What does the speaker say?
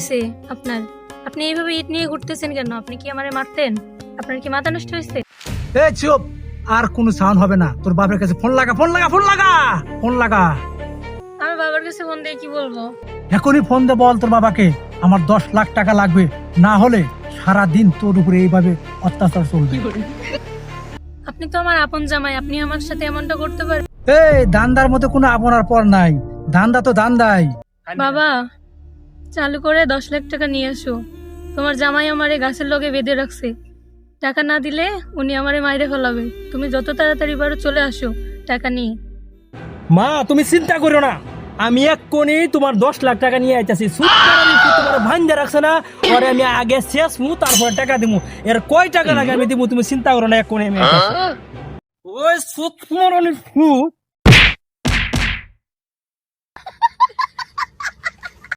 হয়েছে আপনার? আপনি এইভাবে ইট নিয়ে ঘুরতেছেন কেন? আপনি কি আমারে মারতেন? আপনার কি মাথা নষ্ট হয়েছে? এই চুপ, আর কোনো সাউন্ড হবে না। তোর বাবার কাছে ফোন লাগা, ফোন লাগা, ফোন লাগা, ফোন লাগা। আমার বাবার কাছে ফোন দিয়ে কি বলবো? এখনই ফোন দে, বল তোর বাবাকে আমার 10 লাখ টাকা লাগবে, না হলে সারা দিন তোর উপরে এইভাবে অত্যাচার চলবে। আপনি তো আমার আপন জামাই, আপনি আমার সাথে এমনটা করতে পারেন? এই দান্দার মতো কোনো আপনার পর নাই, দান্দা তো দান্দাই। বাবা, চালু করে 10 লাখ টাকা নিয়ে আসো। তোমার জামাই আমারে গাছের লগে বেঁধে রাখছে, টাকা না দিলে উনি আমারে মাইরে ফেলাবে। তুমি যত তাড়াতাড়ি পারো চলে আসো টাকা নিয়ে। মা তুমি চিন্তা করো না, আমি এক্ষুনি তোমার 10 লাখ টাকা নিয়ে আইতাছি। তোমার ভাঞ্জা রাখছে না, পরে আমি আগে শেষ মু তারপরে টাকা দিমু। এর কয় টাকা লাগে আমি দিমু, তুমি চিন্তা করো না, এক্ষুনি আমি আইতাছি। ওই সুত মরণের ফুট